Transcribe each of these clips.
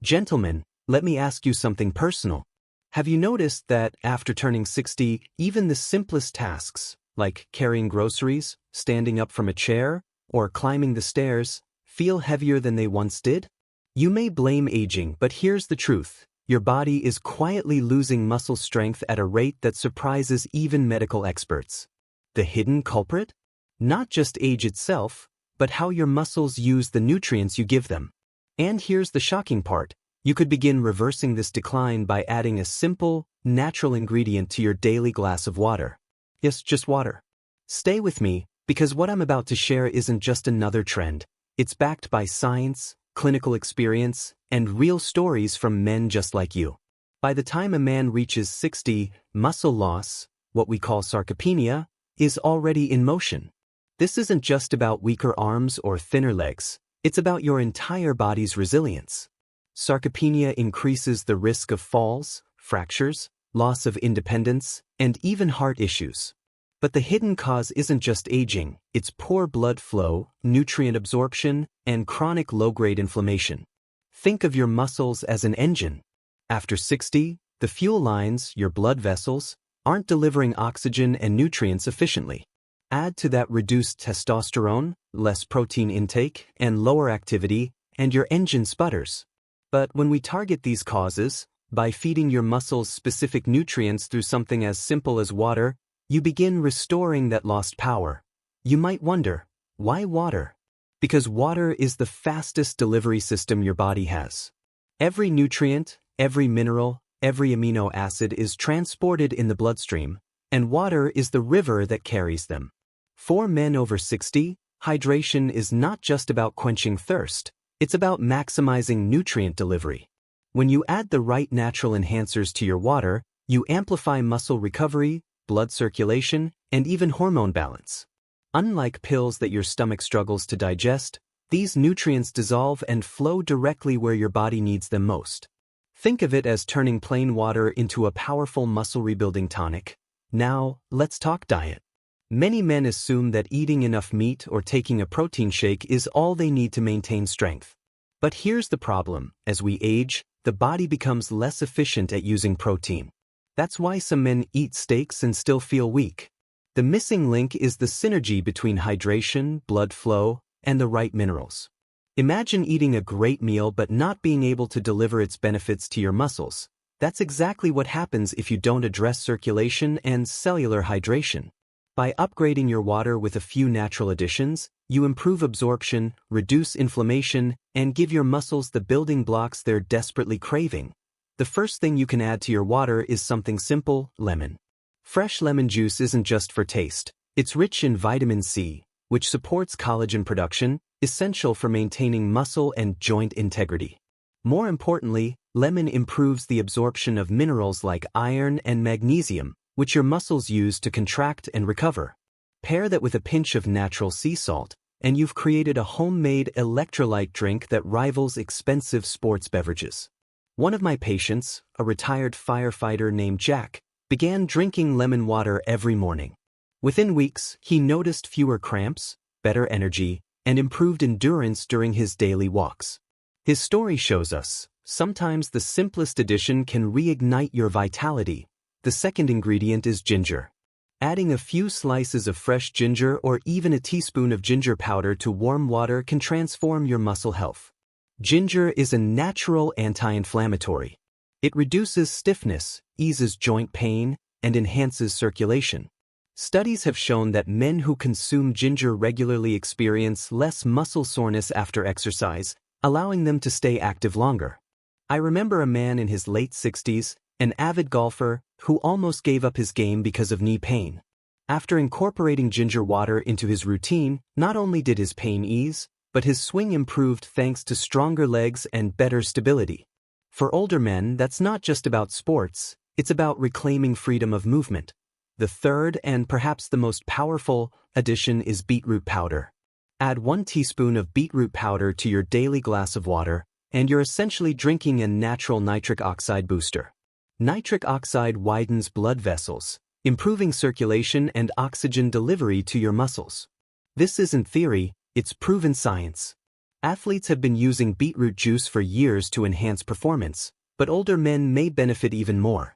Gentlemen, let me ask you something personal. Have you noticed that after turning 60, even the simplest tasks, like carrying groceries, standing up from a chair, or climbing the stairs, feel heavier than they once did? You may blame aging, but here's the truth. Your body is quietly losing muscle strength at a rate that surprises even medical experts. The hidden culprit? Not just age itself, but how your muscles use the nutrients you give them. And here's the shocking part. You could begin reversing this decline by adding a simple, natural ingredient to your daily glass of water. Yes, just water. Stay with me, because what I'm about to share isn't just another trend. It's backed by science, clinical experience, and real stories from men just like you. By the time a man reaches 60, muscle loss, what we call sarcopenia, is already in motion. This isn't just about weaker arms or thinner legs. It's about your entire body's resilience. Sarcopenia increases the risk of falls, fractures, loss of independence, and even heart issues. But the hidden cause isn't just aging, it's poor blood flow, nutrient absorption, and chronic low-grade inflammation. Think of your muscles as an engine. After 60, the fuel lines, your blood vessels, aren't delivering oxygen and nutrients efficiently. Add to that reduced testosterone, less protein intake, and lower activity, and your engine sputters. But when we target these causes, by feeding your muscles specific nutrients through something as simple as water, you begin restoring that lost power. You might wonder, why water? Because water is the fastest delivery system your body has. Every nutrient, every mineral, every amino acid is transported in the bloodstream, and water is the river that carries them. For men over 60, hydration is not just about quenching thirst, it's about maximizing nutrient delivery. When you add the right natural enhancers to your water, you amplify muscle recovery, blood circulation, and even hormone balance. Unlike pills that your stomach struggles to digest, these nutrients dissolve and flow directly where your body needs them most. Think of it as turning plain water into a powerful muscle rebuilding tonic. Now, let's talk diet. Many men assume that eating enough meat or taking a protein shake is all they need to maintain strength. But here's the problem. As we age, the body becomes less efficient at using protein. That's why some men eat steaks and still feel weak. The missing link is the synergy between hydration, blood flow, and the right minerals. Imagine eating a great meal but not being able to deliver its benefits to your muscles. That's exactly what happens if you don't address circulation and cellular hydration. By upgrading your water with a few natural additions, you improve absorption, reduce inflammation, and give your muscles the building blocks they're desperately craving. The first thing you can add to your water is something simple: lemon. Fresh lemon juice isn't just for taste. It's rich in vitamin C, which supports collagen production, essential for maintaining muscle and joint integrity. More importantly, lemon improves the absorption of minerals like iron and magnesium, which your muscles use to contract and recover. Pair that with a pinch of natural sea salt, and you've created a homemade electrolyte drink that rivals expensive sports beverages. One of my patients, a retired firefighter named Jack, began drinking lemon water every morning. Within weeks, he noticed fewer cramps, better energy, and improved endurance during his daily walks. His story shows us, sometimes the simplest addition can reignite your vitality. The second ingredient is ginger. Adding a few slices of fresh ginger or even a teaspoon of ginger powder to warm water can transform your muscle health. Ginger is a natural anti-inflammatory. It reduces stiffness, eases joint pain, and enhances circulation. Studies have shown that men who consume ginger regularly experience less muscle soreness after exercise, allowing them to stay active longer. I remember a man in his late 60s, an avid golfer, who almost gave up his game because of knee pain. After incorporating ginger water into his routine, not only did his pain ease, but his swing improved thanks to stronger legs and better stability. For older men, that's not just about sports, it's about reclaiming freedom of movement. The third and perhaps the most powerful addition is beetroot powder. Add 1 teaspoon of beetroot powder to your daily glass of water, and you're essentially drinking a natural nitric oxide booster. Nitric oxide widens blood vessels, improving circulation and oxygen delivery to your muscles. This isn't theory, it's proven science. Athletes have been using beetroot juice for years to enhance performance, but older men may benefit even more.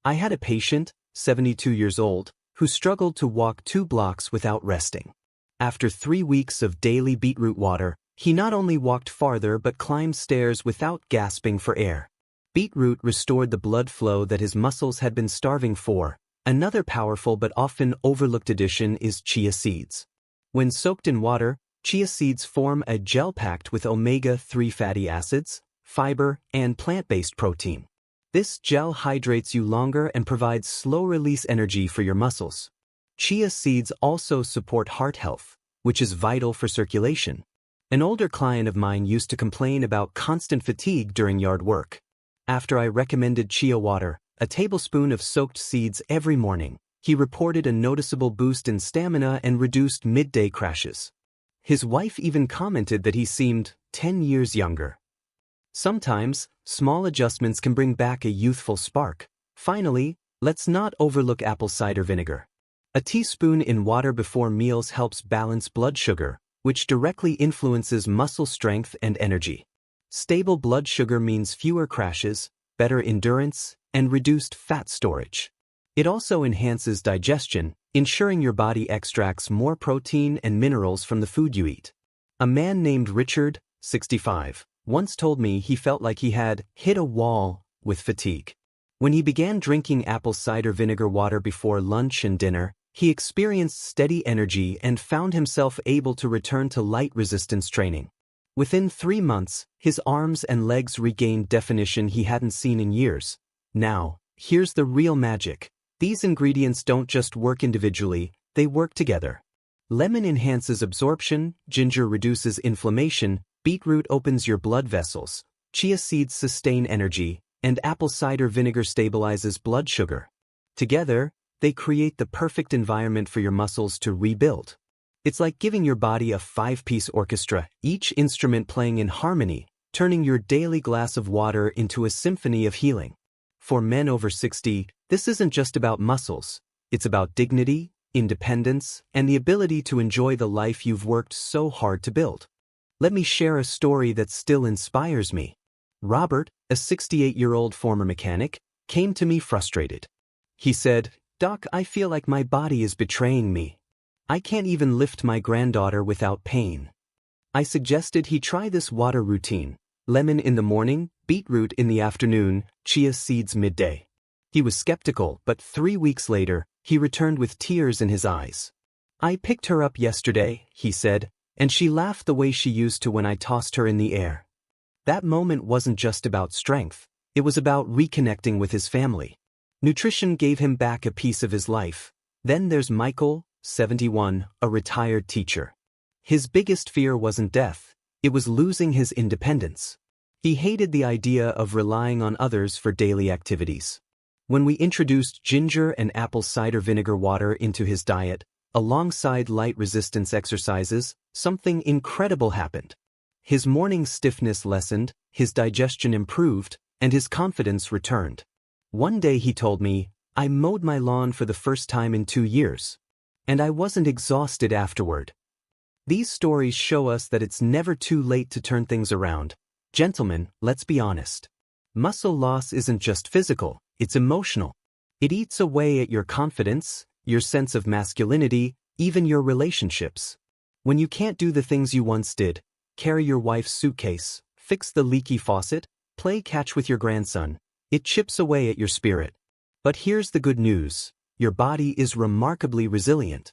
I had a patient, 72 years old, who struggled to walk 2 blocks without resting. After 3 weeks of daily beetroot water, he not only walked farther but climbed stairs without gasping for air. Beetroot restored the blood flow that his muscles had been starving for. Another powerful but often overlooked addition is chia seeds. When soaked in water, chia seeds form a gel packed with omega-3 fatty acids, fiber, and plant-based protein. This gel hydrates you longer and provides slow-release energy for your muscles. Chia seeds also support heart health, which is vital for circulation. An older client of mine used to complain about constant fatigue during yard work. After I recommended chia water, a tablespoon of soaked seeds every morning, he reported a noticeable boost in stamina and reduced midday crashes. His wife even commented that he seemed 10 years younger. Sometimes, small adjustments can bring back a youthful spark. Finally, let's not overlook apple cider vinegar. A teaspoon in water before meals helps balance blood sugar, which directly influences muscle strength and energy. Stable blood sugar means fewer crashes, better endurance, and reduced fat storage. It also enhances digestion, ensuring your body extracts more protein and minerals from the food you eat. A man named Richard, 65, once told me he felt like he had hit a wall with fatigue. When he began drinking apple cider vinegar water before lunch and dinner, he experienced steady energy and found himself able to return to light resistance training. Within 3 months, his arms and legs regained definition he hadn't seen in years. Now, here's the real magic. These ingredients don't just work individually, they work together. Lemon enhances absorption, ginger reduces inflammation, beetroot opens your blood vessels, chia seeds sustain energy, and apple cider vinegar stabilizes blood sugar. Together, they create the perfect environment for your muscles to rebuild. It's like giving your body a 5-piece orchestra, each instrument playing in harmony, turning your daily glass of water into a symphony of healing. For men over 60, this isn't just about muscles, it's about dignity, independence, and the ability to enjoy the life you've worked so hard to build. Let me share a story that still inspires me. Robert, a 68-year-old former mechanic, came to me frustrated. He said, "Doc, I feel like my body is betraying me. I can't even lift my granddaughter without pain." I suggested he try this water routine: lemon in the morning, beetroot in the afternoon, chia seeds midday. He was skeptical, but 3 weeks later, he returned with tears in his eyes. "I picked her up yesterday," he said, "and she laughed the way she used to when I tossed her in the air." That moment wasn't just about strength, it was about reconnecting with his family. Nutrition gave him back a piece of his life. Then there's Michael, 71, a retired teacher. His biggest fear wasn't death, it was losing his independence. He hated the idea of relying on others for daily activities. When we introduced ginger and apple cider vinegar water into his diet, alongside light resistance exercises, something incredible happened. His morning stiffness lessened, his digestion improved, and his confidence returned. One day he told me, "I mowed my lawn for the first time in 2 years. And I wasn't exhausted afterward." These stories show us that it's never too late to turn things around. Gentlemen, let's be honest. Muscle loss isn't just physical, it's emotional. It eats away at your confidence, your sense of masculinity, even your relationships. When you can't do the things you once did, carry your wife's suitcase, fix the leaky faucet, play catch with your grandson, it chips away at your spirit. But here's the good news: your body is remarkably resilient.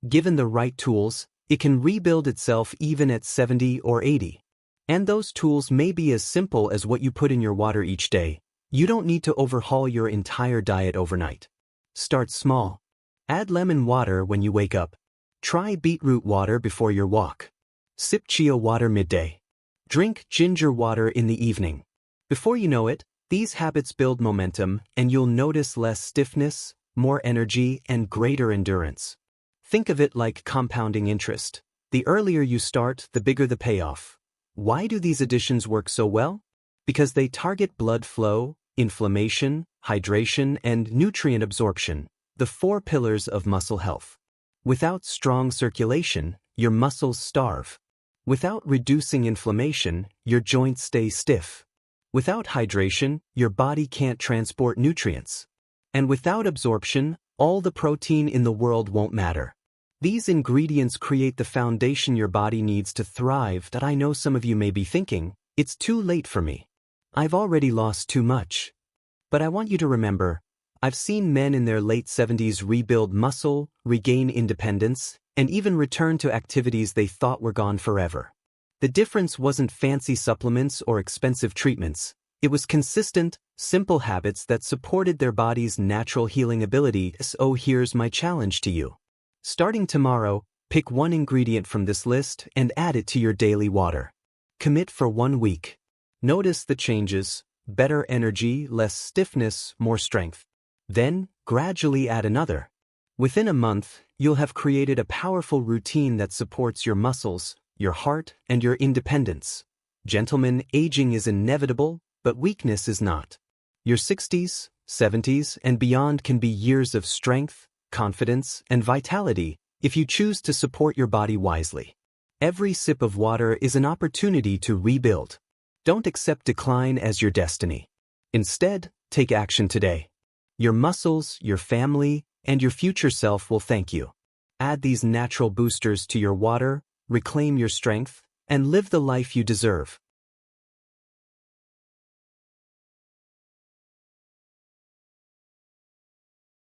Given the right tools, it can rebuild itself even at 70 or 80. And those tools may be as simple as what you put in your water each day. You don't need to overhaul your entire diet overnight. Start small. Add lemon water when you wake up. Try beetroot water before your walk. Sip chia water midday. Drink ginger water in the evening. Before you know it, these habits build momentum, and you'll notice less stiffness, more energy, and greater endurance. Think of it like compounding interest. The earlier you start, the bigger the payoff. Why do these additions work so well? Because they target blood flow, inflammation, hydration, and nutrient absorption, the 4 pillars of muscle health. Without strong circulation, your muscles starve. Without reducing inflammation, your joints stay stiff. Without hydration, your body can't transport nutrients. And without absorption, all the protein in the world won't matter. These ingredients create the foundation your body needs to thrive. That I know some of you may be thinking, it's too late for me. I've already lost too much. But I want you to remember, I've seen men in their late 70s rebuild muscle, regain independence, and even return to activities they thought were gone forever. The difference wasn't fancy supplements or expensive treatments. It was consistent, simple habits that supported their body's natural healing ability. So here's my challenge to you. Starting tomorrow, pick one ingredient from this list and add it to your daily water. Commit for 1 week. Notice the changes: better energy, less stiffness, more strength. Then, gradually add another. Within a month, you'll have created a powerful routine that supports your muscles, your heart, and your independence. Gentlemen, aging is inevitable, but weakness is not. Your 60s, 70s, and beyond can be years of strength, confidence, and vitality if you choose to support your body wisely. Every sip of water is an opportunity to rebuild. Don't accept decline as your destiny. Instead, take action today. Your muscles, your family, and your future self will thank you. Add these natural boosters to your water, reclaim your strength, and live the life you deserve.